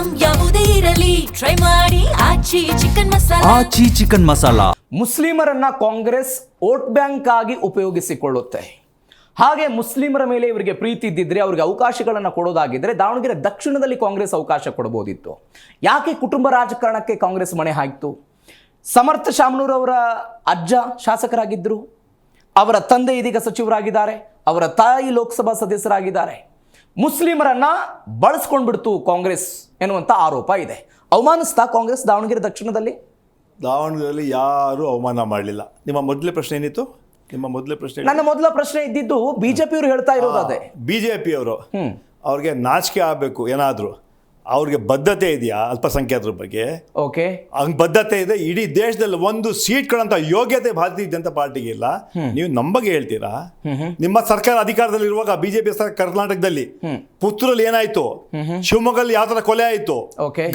Item ಯಾವುದೇ ಇರಲಿ try ಮಾಡಿ ಆಚಿ ಚಿಕನ್ ಮಸಾಲಾ. ಮುಸ್ಲಿಮರನ್ನ ಕಾಂಗ್ರೆಸ್ ವೋಟ್ ಬ್ಯಾಂಕ್ ಆಗಿ ಉಪಯೋಗಿಸಿಕೊಳ್ಳುತ್ತೆ. ಹಾಗೆ ಮುಸ್ಲಿಮರ ಮೇಲೆ ಇವರಿಗೆ ಪ್ರೀತಿ ಇದ್ದಿದ್ರೆ ಅವರಿಗೆ ಅವಕಾಶಗಳನ್ನು ಕೊಡೋದಾಗಿದ್ರೆ ದಾವಣಗೆರೆ ದಕ್ಷಿಣದಲ್ಲಿ ಕಾಂಗ್ರೆಸ್ ಅವಕಾಶ ಕೊಡಬಹುದಿತ್ತು. ಯಾಕೆ ಕುಟುಂಬ ರಾಜಕಾರಣಕ್ಕೆ ಕಾಂಗ್ರೆಸ್ ಮಣೆ ಹಾಕಿತು? ಸಮರ್ಥ ಶಾಮನೂರವರ ಅಜ್ಜ ಶಾಸಕರಾಗಿದ್ದರು, ಅವರ ತಂದೆ ಇದೀಗ ಸಚಿವರಾಗಿದ್ದಾರೆ, ಅವರ ತಾಯಿ ಲೋಕಸಭಾ ಸದಸ್ಯರಾಗಿದ್ದಾರೆ. ಮುಸ್ಲಿಮರನ್ನ ಬಳಸ್ಕೊಂಡ್ಬಿಡ್ತು ಕಾಂಗ್ರೆಸ್ ಎನ್ನುವಂಥ ಆರೋಪ ಇದೆ. ಅವಮಾನಿಸ್ತಾ ಕಾಂಗ್ರೆಸ್ ದಾವಣಗೆರೆ ದಕ್ಷಿಣದಲ್ಲಿ? ದಾವಣಗೆರೆಯಲ್ಲಿ ಯಾರು ಅವಮಾನ ಮಾಡಲಿಲ್ಲ. ನಿಮ್ಮ ಮೊದಲೇ ಪ್ರಶ್ನೆ ಏನಿತ್ತು? ನನ್ನ ಮೊದಲ ಪ್ರಶ್ನೆ ಇದ್ದಿದ್ದು ಬಿಜೆಪಿಯವರು ಹೇಳ್ತಾ ಇರೋದು ಅದೇ. ಬಿಜೆಪಿಯವರು ಅವ್ರಿಗೆ ನಾಚಿಕೆ ಆಗಬೇಕು. ಏನಾದರೂ ಅವ್ರಿಗೆ ಬದ್ಧತೆ ಇದೆಯಾ ಅಲ್ಪಸಂಖ್ಯಾತರ ಬಗ್ಗೆ? ಓಕೆ, ಹಂಗೆ ಬದ್ಧತೆ ಇದೆ. ಇಡೀ ದೇಶದಲ್ಲಿ ಒಂದು ಸೀಟ್ಗಳಂತ ಯೋಗ್ಯತೆ ಭಾರತೀಯ ಜನತಾ ಪಾರ್ಟಿಗೆ ಇಲ್ಲ. ನೀವು ನಮ್ಮ ಬಗ್ಗೆ ಹೇಳ್ತೀರಾ? ನಿಮ್ಮ ಸರ್ಕಾರ ಅಧಿಕಾರದಲ್ಲಿ ಇರುವಾಗ ಬಿಜೆಪಿ ಸರ್ಕಾರ ಕರ್ನಾಟಕದಲ್ಲಿ ಪುತ್ತೂರಲ್ಲಿ ಏನಾಯ್ತು, ಶಿವಮೊಗ್ಗಲ್ಲಿ ಯಾವ ತರ ಕೊಲೆ ಆಯ್ತು,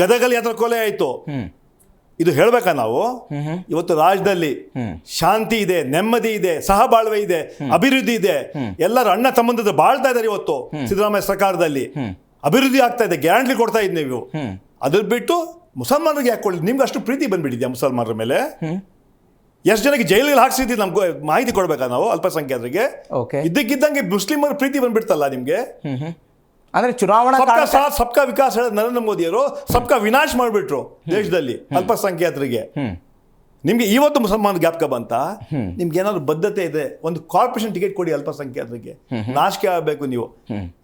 ಗದಗಲ್ಲಿ ಯಾವ ತರ ಕೊಲೆ ಆಯ್ತು, ಇದು ಹೇಳ್ಬೇಕಾ ನಾವು? ಇವತ್ತು ರಾಜ್ಯದಲ್ಲಿ ಶಾಂತಿ ಇದೆ, ನೆಮ್ಮದಿ ಇದೆ, ಸಹಬಾಳ್ವೆ ಇದೆ, ಅಭಿವೃದ್ಧಿ ಇದೆ. ಎಲ್ಲರೂ ಅಣ್ಣ ತಮ್ಮಂದಿರು ಬಾಳ್ತಾ ಇದ್ದಾರೆ. ಇವತ್ತು ಸಿದ್ದರಾಮಯ್ಯ ಸರ್ಕಾರದಲ್ಲಿ ಅಭಿವೃದ್ಧಿ ಆಗ್ತಾ ಇದೆ, ಗ್ಯಾರಂಟಿ ಕೊಡ್ತಾ ಇದ್ ನೀವು. ಅದ್ರ ಬಿಟ್ಟು ಮುಸಲ್ಮಾನರಿಗೆ ಯಾಕೆ ಕೊಡಲಿ? ನಿಮ್ಗೆ ಅಷ್ಟು ಪ್ರೀತಿ ಬಂದ್ಬಿಟ್ಟಿದ್ಯಾ ಮುಸಲ್ಮಾನರ ಮೇಲೆ? ಎಷ್ಟು ಜನಕ್ಕೆ ಜೈಲಿಗೆ ಹಾಕ್ಸಿದ್ದೀವಿ ನಮ್ಗೆ ಮಾಹಿತಿ ಕೊಡ್ಬೇಕಾ ನಾವು ಅಲ್ಪಸಂಖ್ಯಾತರಿಗೆ? ಇದ್ದಕ್ಕಿದ್ದಂಗೆ ಮುಸ್ಲಿಮರ ಪ್ರೀತಿ ಬಂದ್ಬಿಡ್ತಲ್ಲ ನಿಮ್ಗೆ. ಅಂದ್ರೆ ಚುನಾವಣಾ ಸಬ್ಕಾ ವಿಕಾಸ್ ಹೇಳ ನರೇಂದ್ರ ಮೋದಿಯವರು ಸಬ್ಕಾ ವಿನಾಶ್ ಮಾಡಿಬಿಟ್ರು ದೇಶದಲ್ಲಿ ಅಲ್ಪಸಂಖ್ಯಾತರಿಗೆ. ನಿಮ್ಗೆ ಇವತ್ತು ಮುಸಲ್ಮಾನ ಜ್ಞಾಪಕ ಬಂತ? ನಿಮ್ಗೆ ಏನಾದ್ರು ಬದ್ಧತೆ ಇದೆ, ಒಂದು ಕಾರ್ಪೊರೇಷನ್ ಟಿಕೆಟ್ ಕೊಡಿ ಅಲ್ಪಸಂಖ್ಯಾತರಿಗೆ. ನಾಚಿಕೆ ಆಗಬೇಕು ನೀವು.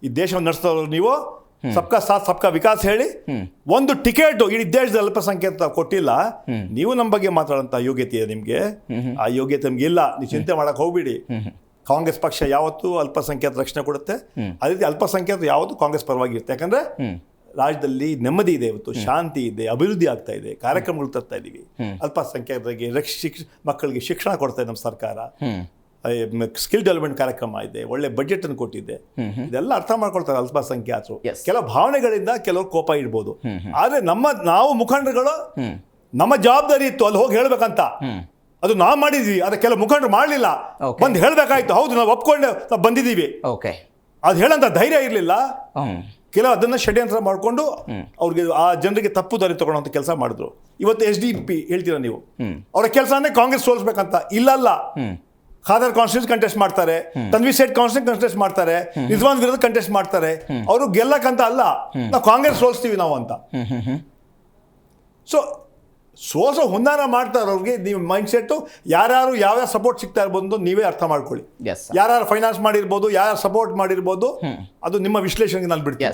ಈ ದೇಶವನ್ನು ನಡೆಸೋರು ನೀವು. ಸಬ್ಕಾ ಸಾಥ್ ಸಬ್ಕಾ ವಿಕಾಸ್ ಹೇಳಿ ಒಂದು ಟಿಕೆಟ್ ಇಡೀ ದೇಶದ ಅಲ್ಪಸಂಖ್ಯಾತ ಕೊಟ್ಟಿಲ್ಲ. ನೀವು ನಮ್ಮ ಬಗ್ಗೆ ಮಾತಾಡೋಂಥ ಯೋಗ್ಯತೆ ಇದೆ ನಿಮ್ಗೆ? ಆ ಯೋಗ್ಯತೆ ನಿಮ್ಗೆ ಇಲ್ಲ. ನೀವು ಚಿಂತೆ ಮಾಡಕ್ ಹೋಗ್ಬಿಡಿ. ಕಾಂಗ್ರೆಸ್ ಪಕ್ಷ ಯಾವತ್ತೂ ಅಲ್ಪಸಂಖ್ಯಾತ ರಕ್ಷಣೆ ಕೊಡುತ್ತೆ. ಅದೇ ರೀತಿ ಅಲ್ಪಸಂಖ್ಯಾತರು ಯಾವತ್ತೂ ಕಾಂಗ್ರೆಸ್ ಪರವಾಗಿರುತ್ತೆ. ಯಾಕಂದ್ರೆ ರಾಜ್ಯದಲ್ಲಿ ನೆಮ್ಮದಿ ಇದೆ, ಇವತ್ತು ಶಾಂತಿ ಇದೆ, ಅಭಿವೃದ್ಧಿ ಆಗ್ತಾ ಇದೆ, ಕಾರ್ಯಕ್ರಮಗಳು ತರ್ತಾ ಇದೀವಿ. ಅಲ್ಪಸಂಖ್ಯಾತರಿಗೆ ಮಕ್ಕಳಿಗೆ ಶಿಕ್ಷಣ ಕೊಡ್ತಾ ಇದೆ ನಮ್ಮ ಸರ್ಕಾರ. ಸ್ಕಿಲ್ ಡೆವಲಪ್ಮೆಂಟ್ ಕಾರ್ಯಕ್ರಮ ಇದೆ, ಒಳ್ಳೆ ಬಜೆಟ್ ಅನ್ನು ಕೊಟ್ಟಿದೆ. ಇದೆಲ್ಲ ಅರ್ಥ ಮಾಡ್ಕೊಳ್ತಾರೆ ಅಲ್ಪಸಂಖ್ಯಾತರು. ಕೆಲವು ಭಾವನೆಗಳಿಂದ ಕೆಲವರು ಕೋಪ ಇಡ್ಬೋದು. ಆದ್ರೆ ನಾವು ಮುಖಂಡರುಗಳು ನಮ್ಮ ಜವಾಬ್ದಾರಿ ಇತ್ತು ಅಲ್ಲಿ ಹೋಗಿ ಹೇಳ್ಬೇಕಂತ. ಅದು ನಾವು ಮಾಡಿದ್ವಿ, ಅದೇ ಕೆಲವು ಮುಖಂಡರು ಮಾಡಲಿಲ್ಲ. ಬಂದು ಹೇಳ್ಬೇಕಾಯ್ತು. ಹೌದು, ನಾವು ಒಪ್ಕೊಂಡು ನಾವು ಬಂದಿದ್ದೀವಿ. ಅದು ಹೇಳಂತ ಧೈರ್ಯ ಇರಲಿಲ್ಲ. ಕೆಲವು ಅದನ್ನ ಷಡ್ಯಂತ್ರ ಮಾಡಿಕೊಂಡು ಅವ್ರಿಗೆ ಆ ಜನರಿಗೆ ತಪ್ಪು ದಾರಿ ತಗೊಳ್ಳೋಂಥ ಕೆಲಸ ಮಾಡಿದ್ರು. ಇವತ್ತು SDP ಹೇಳ್ತೀರಾ ನೀವು, ಅವರ ಕೆಲಸನೇ ಕಾಂಗ್ರೆಸ್ ಸೋಲಿಸ್ಬೇಕಂತ? ಇಲ್ಲಲ್ಲ. ಖಾದರ್ ಕಾನ್ಸ್ಟಿಟ್ಯೂನ್ಸಿ ಕಂಟೆಸ್ಟ್ ಮಾಡ್ತಾರೆ, ತನ್ವಿ ಸೇಠ್ ಕಾನ್ಸ್ಟಿಟ್ಯೂನ್ಸಿ ಕಂಟೆಸ್ಟ್ ಮಾಡ್ತಾರೆ, ರಿಜ್ವಾನ್ ವಿರುದ್ಧ ಕಂಟೆಸ್ಟ್ ಮಾಡ್ತಾರೆ. ಅವರು ಗೆಲ್ಲಕ್ಕಂತ ಅಲ್ಲ, ನಾವು ಕಾಂಗ್ರೆಸ್ ಸೋಲಿಸ್ತೀವಿ ನಾವು ಅಂತ. ಸೋಸೋ ಹುನ್ನಾರ ಮಾಡ್ತಾ ಇರೋರಿಗೆ ನೀವು ಮೈಂಡ್ ಸೆಟ್ಟು ಯಾರ್ಯಾರು ಯಾವ್ಯಾವ ಸಪೋರ್ಟ್ ಸಿಗ್ತಾ ಇರ್ಬೋದು ನೀವೇ ಅರ್ಥ ಮಾಡ್ಕೊಳ್ಳಿ. ಯಾರ್ಯಾರು ಫೈನಾನ್ಸ್ ಮಾಡಿರ್ಬೋದು, ಯಾರ್ಯಾರು ಸಪೋರ್ಟ್ ಮಾಡಿರ್ಬೋದು, ಅದು ನಿಮ್ಮ ವಿಶ್ಲೇಷಣೆಗೆ ನಾನು ಬಿಡ್ತೀನಿ.